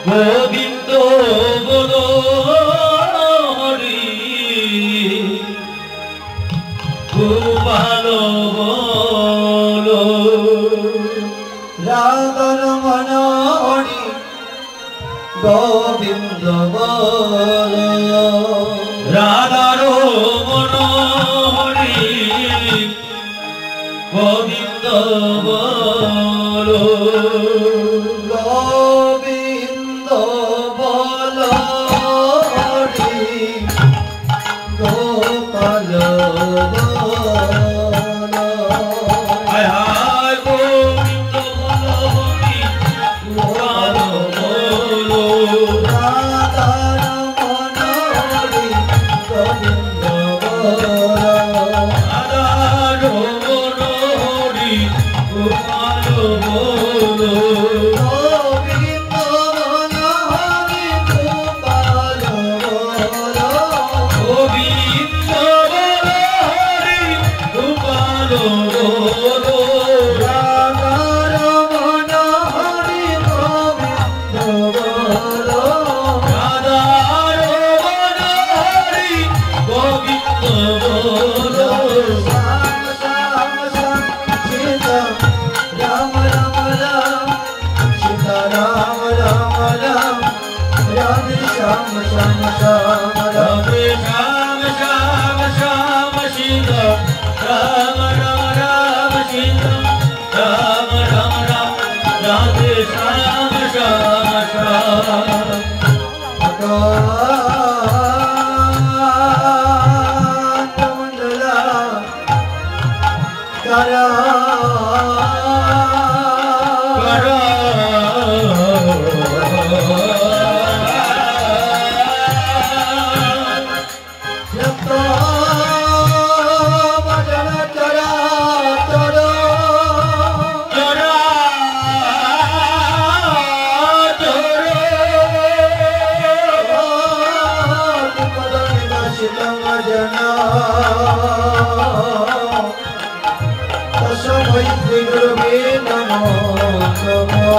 গোবিন্দ বল হরি গোপাল বল রাধার মন হরি গোবিন্দ বল রাধার মন হরি গোবিন্দ বল গোবিন্দ বল হরি গোপাল বল হায় হায় গোবিন্দ বল হরি গোপাল বল রাধার মন হরি গোবিন্দ বল রাধার মন হরি গোপাল বল গোবিন্দ বল হরি গোপাল বল গোবিন্দ বল হরি গোপাল বল রাধার মন হরি গোবিন্দ বল রাধার মন হরি গোবিন্দ বল শ্যাম শ্যাম শ্যাম সীতা রাম রাম রাম সীতা রাম রাম রাম রাধে শ্যাম শ্যাম শ্যাম রাধে শ্যাম শ্যাম শ্যাম সীতা রাম রাম রাম সীতা রাম রাম রাম রাধে শ্যাম শ্যাম শ্যাম মন্ডলা করা तस्मै श्री गुरुवे नमो नमो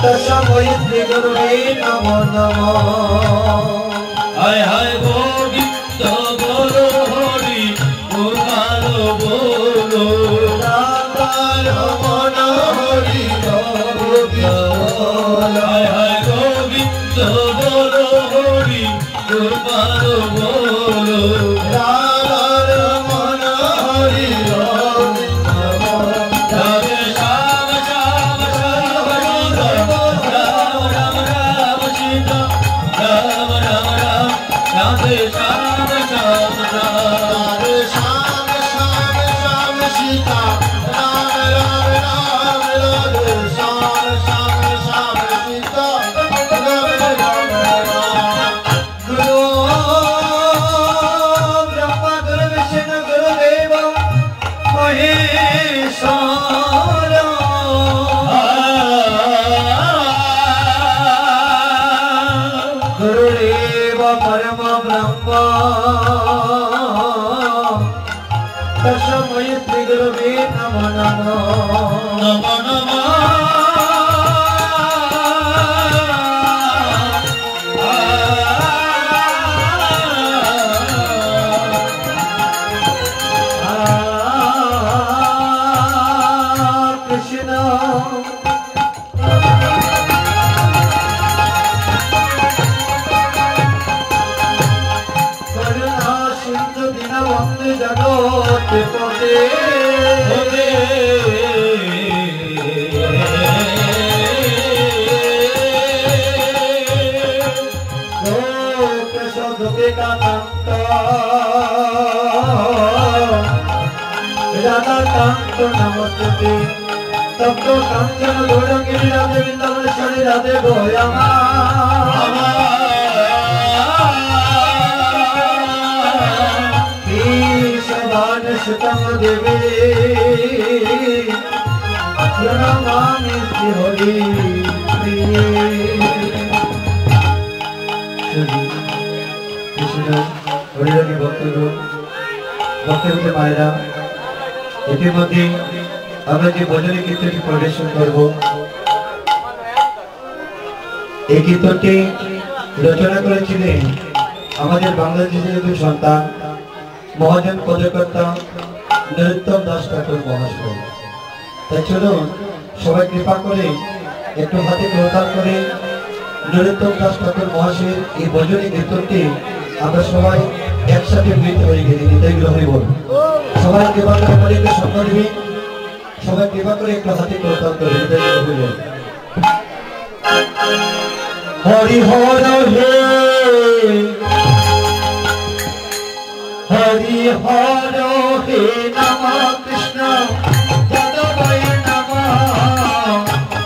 तस्मै श्री गुरुवे नमो नमो हाय हाय गोविंद बोलो हरि गोपाल बोलो राधार मन हरि गोविंद हाय हाय गोविंद बोलो हरि गोपाल बोलो राधार मन हरि गोविंद राधे श्याम श्याम श्याम सीता राम राम राम सीता राम राम राम राधे श्याम श्याम श्याम राधे श्याम श्याम श्याम सीता राम राम राम राधे श्याम श्याम श्याम सीता राम राम राम गुरु ब्रह्मा गुरु विष्णु गुरुदेव महेश्वर गुरुदेव परम ब्रह्म तस्मै श्री गुरुवे नमो नमो नमो नमः कृष्ण करुणा सिंधु दीनबंधु जगत पते राधा कांत नमस्ते तब तो कांचन गौरंगिनी राधे वृंदावनेश्वरी राधे गोयामा ईशवान सुतम देवी प्रणमामि हरि कृष्ण हरिरानी भक्तों मायरा इतिमध्ये আমরা যে ভজনী কীর্তনটি পরিবেশন করব এই কীর্তনটি রচনা করেছিলেন আমাদের বাংলাদেশের একজন সন্তান মহাজন পদকর্তা নরোত্তম দাস ঠাকুর মহাশয়। তাই চলুন সবাই কৃপা করে একটু হাতে প্রদান করে নরোত্তম দাস ঠাকুর মহাশয়ের এই ভজনী কীর্তনটি আমরা সবাই একসাথে মিলিত হয়ে গেছি নিতাই গ্রহণী বল সবাই কৃপা করে একটু সম্মান দিবেন সবাই কৃপা করে একটু হাতে প্রদান করে নিতাই গ্রহণী বল হরি হর হে हरि हर हे नमः कृष्ण जादवाय नमः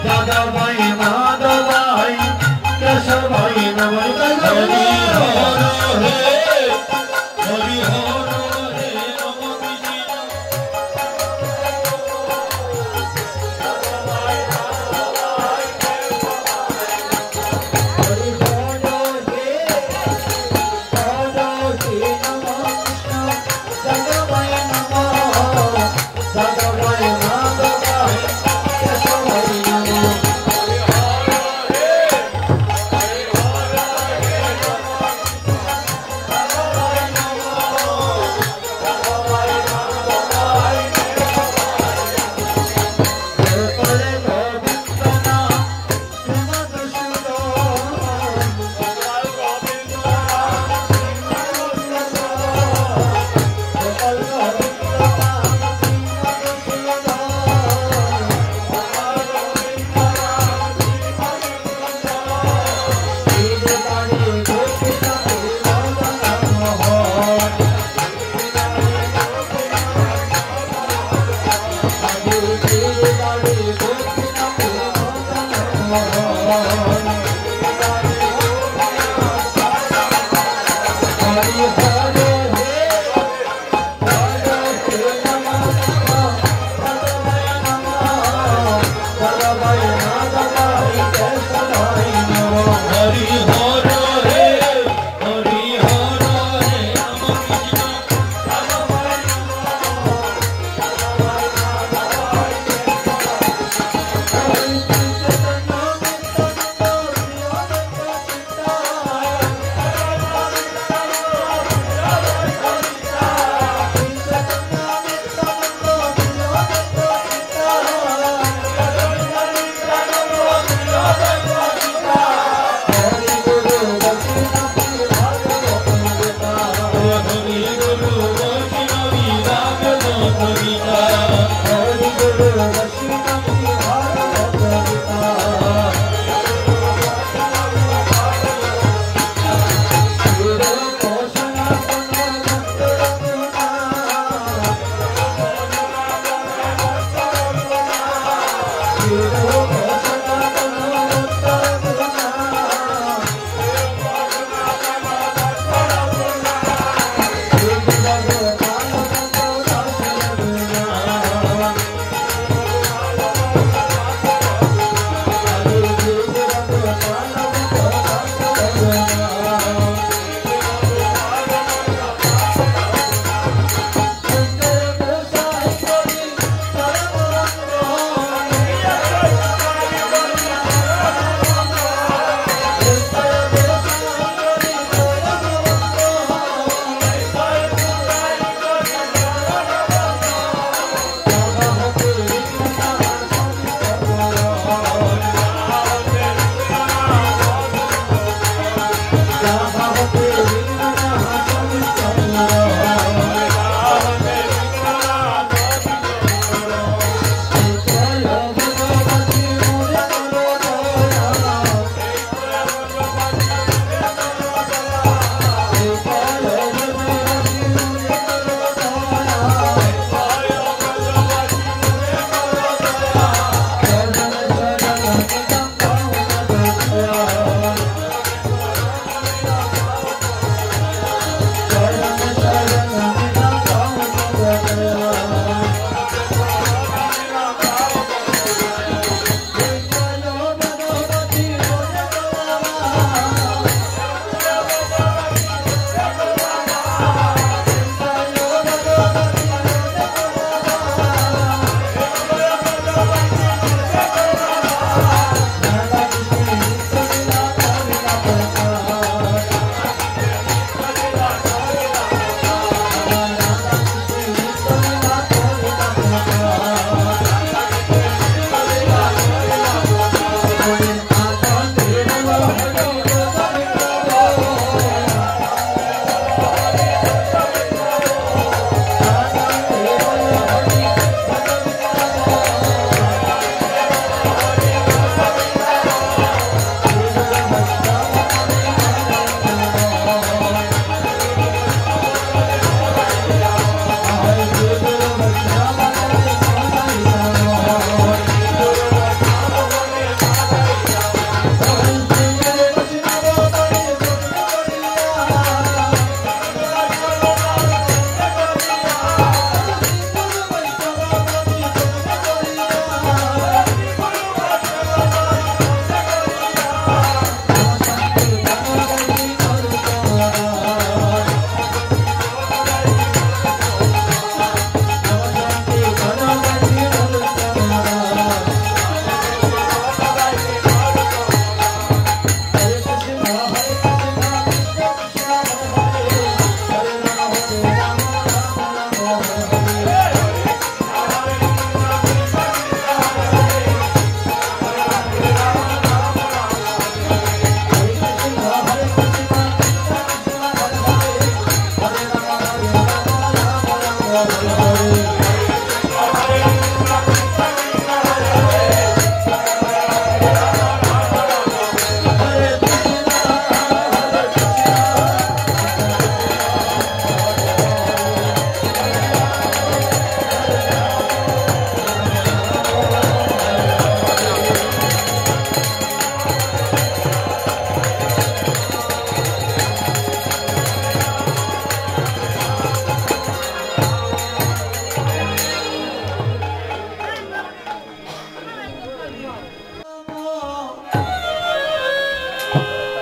जादवाय माधवाय केशवाय नमः हरि हर हे नमः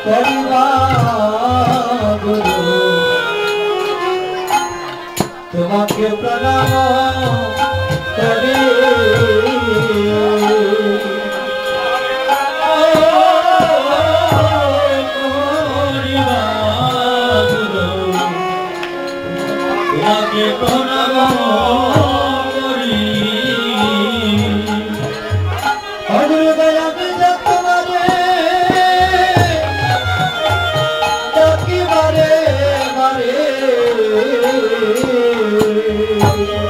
করিবা গুরু তোমাকে প্রণাম করি তোমাকে প্রণাম করি অগুরু দয়াকে তোমারে ডাকি বারে বারে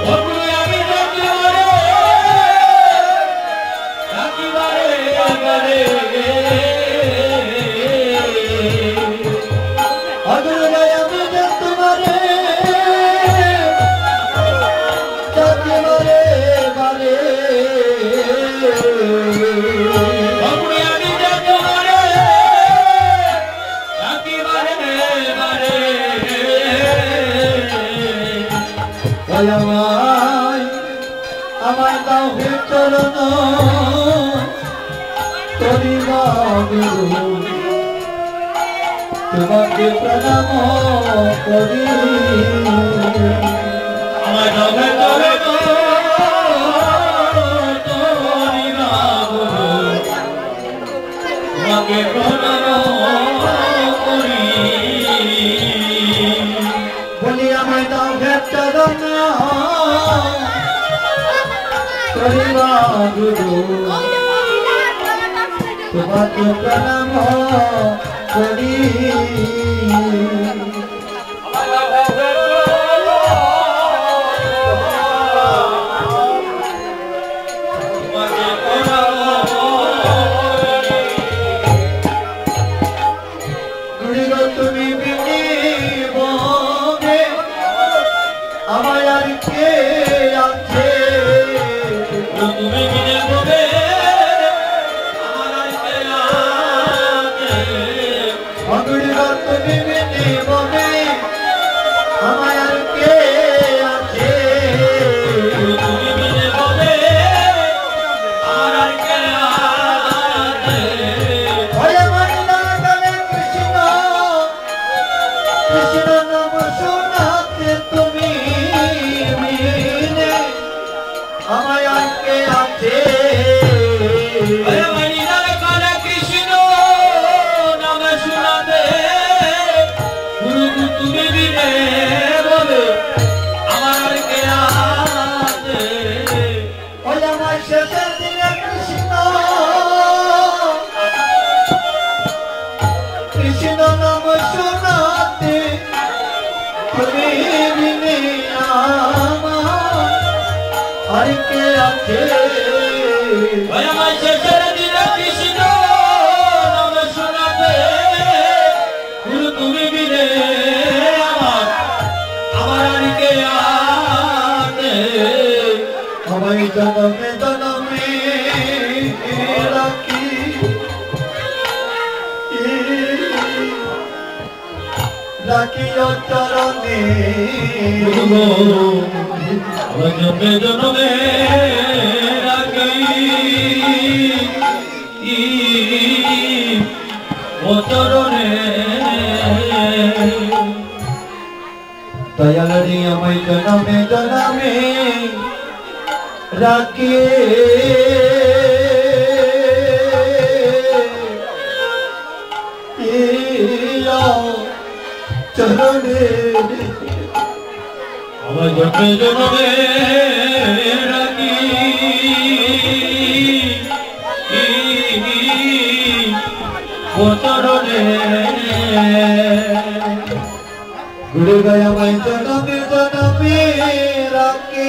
অগুরু আমি ডাকি বারে বারে অগুরু দয়াকে তোমারে ডাকি বারে বারে অগুরু আমি ডাকি বারে বারে আমায় দাও হে চরণ করিবা গুরু তোমাকে প্রণাম করি আমার দবে দবে করিবা গুরু তোমাকে প্রণাম করি বলি আমায় দাও হে চরণ করিবা গুরু তোমাকে প্রণাম করি গুরু তুমি বিনি ববে আমার আর কে আছে তুমি বিনে ববে আমার আর কে আছে গুরু তুমি বিনি ববে আমার আর কে আছে তুমি বিনে ববে আমার আর কে আছে ওরে মননা গলে কৃষ্ণ কৃষ্ণ নাম শোনাতে তুমি বিনে আমার আর কে আছে अरे मणिलाल काला कृष्ण नाम सुनाते गुरु तुम्हें भी ने बोले हमारे के आते ওরে আমার শেষের দিনে কৃষ্ণ কৃষ্ণ নাম শোনাতে তুমি বিনে আমার আর কে আছে अरे मैं शेषर दिन कृष्ण नाम सुनाते गुरु तुम्हें भी ने हमारे के आते আমায় জনমে জনমে রাখি রাখিও চরণে জন্মে জন্মে রাখি ও চরণে দয়ালরি আমায় জনমে জনমে রাখি চরণে আমার জন্মে জন্মে রাখি ও চরণে গুরু আমায় জনমে জনমে রাখি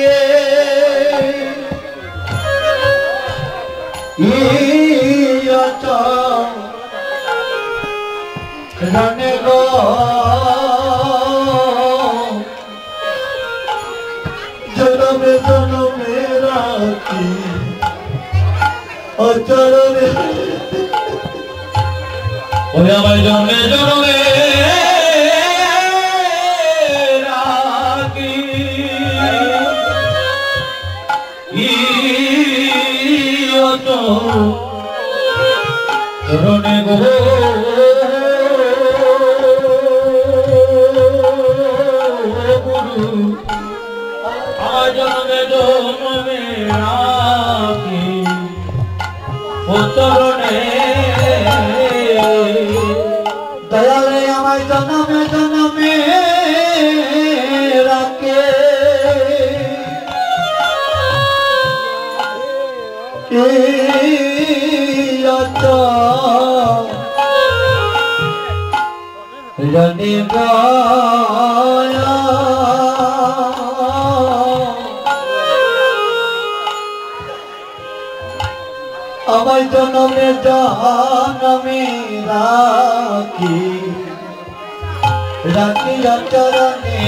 রানে গো জনমে জনমে রাখি অচরণে ওরে আমার জন্মে জন্মে রাখি চরণে গো দয়ালে আমায় জনমে জনমে রাখে রনি গায়া আমায় জনমে জনমে রাখি রাখি চরণে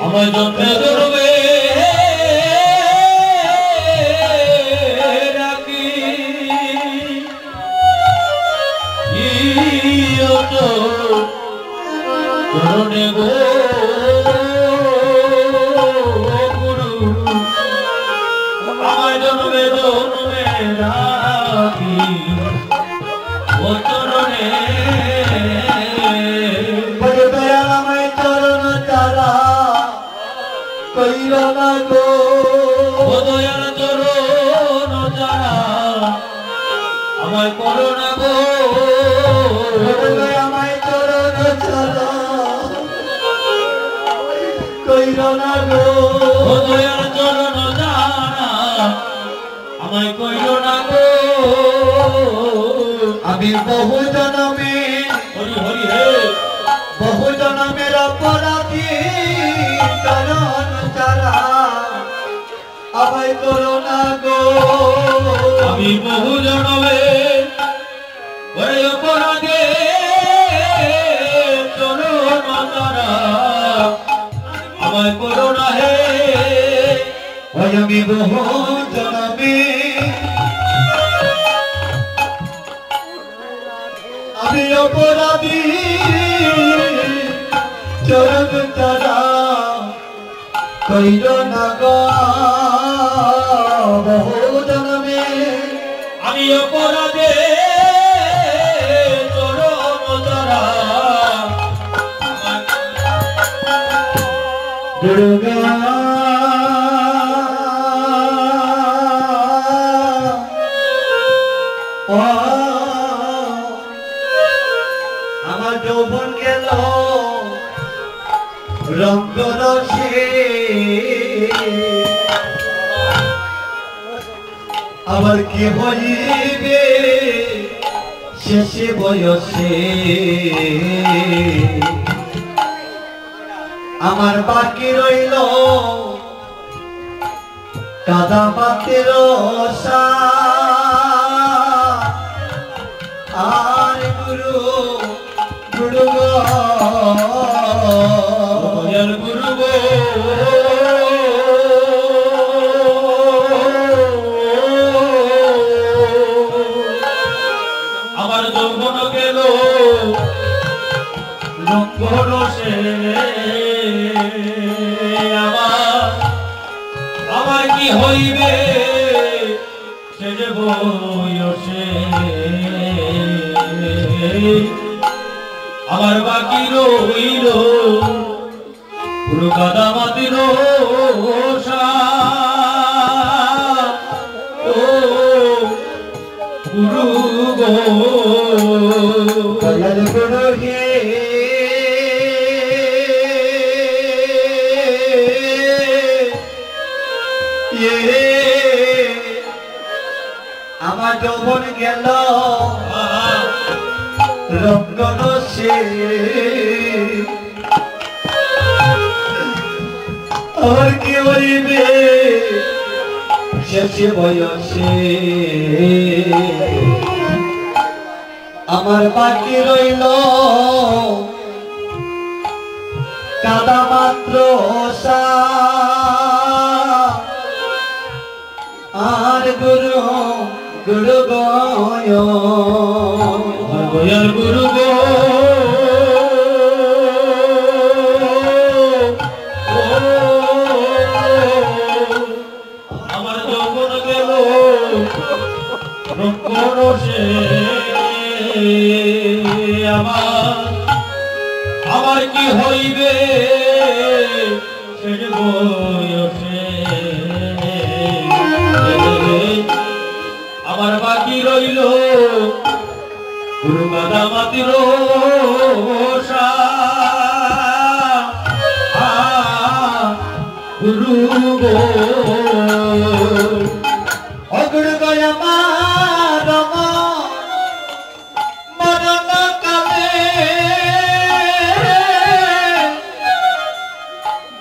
আমায় জন্মে জন্মে রাখি চরণে গো গুরু আমায় জন্মে জন্মে রাখি ও চরণে আমায় চরণ তারা কইল না গো ও দয়াল চরণ যারা আমায় করো না গো আমায় চরণ তারা কইল না গো ও দয়াল চরণ যারা আমায় কইল না গো আমি বহু জনমে হরি হরি হে বহু জনমের অপরাধী চরণ তারা আমায় করো না গো আমি বহু জনমে ওই অপরাধে চরণ যারা আমায় করো না হে ওই আমি বহু জনমে আমি অপরাধী চরণ তারা কইল না গো বহু জনমে আমি অপরাধে চরণ যারা দুর্গা আমার যৌবন গেল রঙ্গ রসে আবার কি হইবে শেষে বয়সে আমার বাকি রইল কাদা পাতের আর গুরু গুরু দয়াল গুরু গো আমার যৌবন গেল রঙ্গ রসে আমার কি হইবে সে যে বয়সে আমার বাকি রইল পুরো কাদা মাটির ও গুরু গো দয়াল গুরু হে আমার যৌবন গেল রঙ্গ রসে আর কি হইবে শেষে বয়সে আমার বাকি রইল কাদা মাত্র আর গুরু গুরু গয় দয়াল গুরু গো আমার যৌবন গেল রঙ্গ রসে আমার কি হইবে সে বয়সে আমার বাকি রইল गुरु गदा मतिरोषा गुरु गो अगुरु गया मारम मरण काले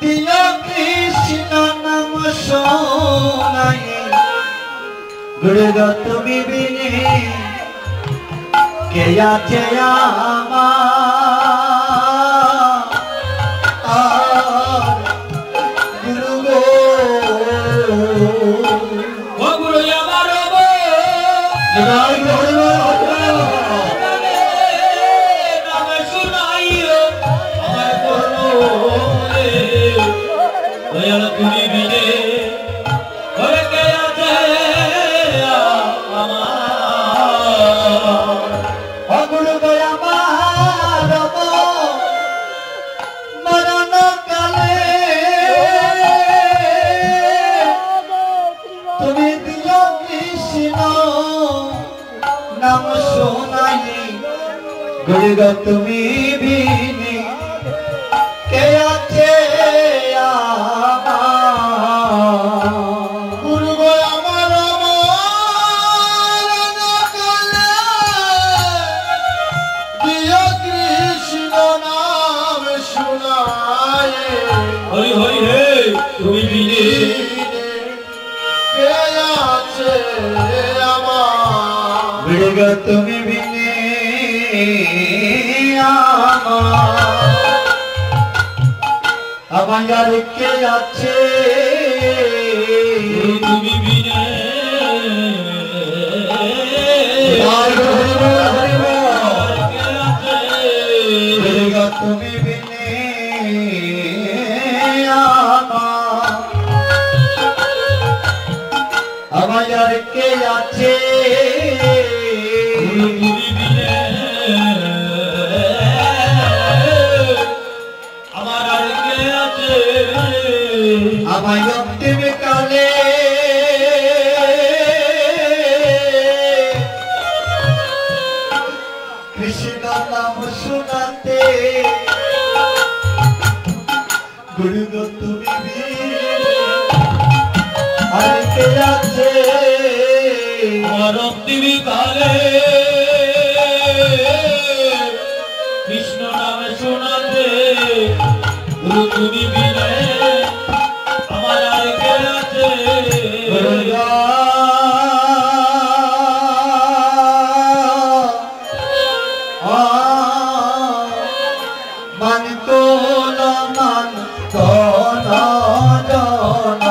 दिया कृष्ण नाम सोनाई गुरु गो तुमी बिने के आछे आमार गुरु गो ओ गुरु हमारो गो निगाह गो नाम सुनाइयो हमारे पुरनो रे दयाल तुमी बिने और के आछे आमार अगुरु गया मारम मरण काले तुमी दियो कृष्ण नाम सोनाई गुरु गो तुमी बिने के आछे आमार गुरु गो আমার মরণ কালে दियो कृष्ण नाम सुनाए हरि हरि हे तुमी बिने के आछे आमार गुरु गो तुमी बिने आमार के आछे तुमी बिने गुरु गो तुमी बिने आमार के आछे तुमी बिने আমার আর কে আছে আমায় অন্তিম কালে কৃষ্ণ নাম শোনাতে গুরু গো তুমি বিনে আর কে আছে আমার অন্তিম কালে কৃষ্ণ নামে শোনাতে গুরু তুমি বিনে আমার আর কে আছে গুরু গো মান তোল মান ধন জন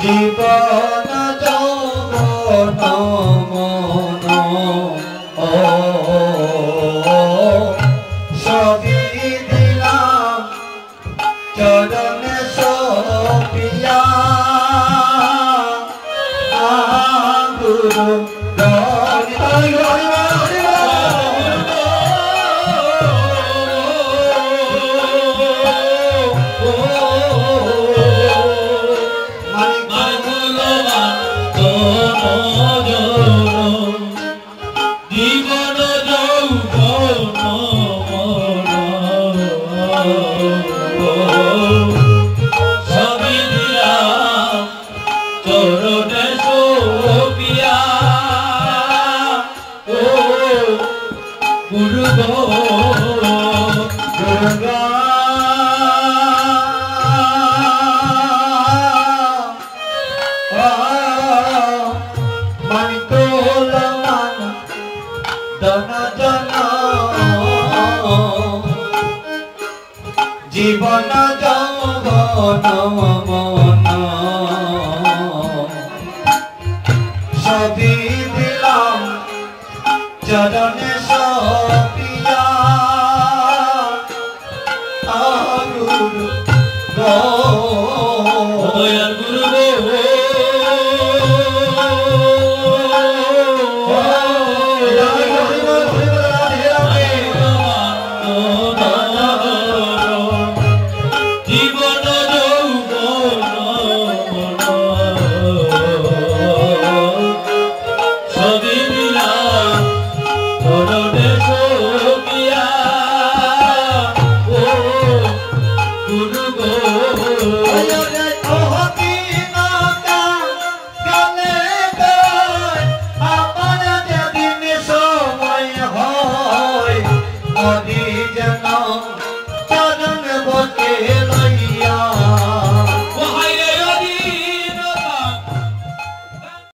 জীবন যৌবন মন সবই দিলাম চরণে সপিয়া গুরু জীবন যৌবন সবই দিলাম চরণে সপিয়া ও গুরু গো দুর্গা মান তোল মান ধন জন জীবন যৌবন মন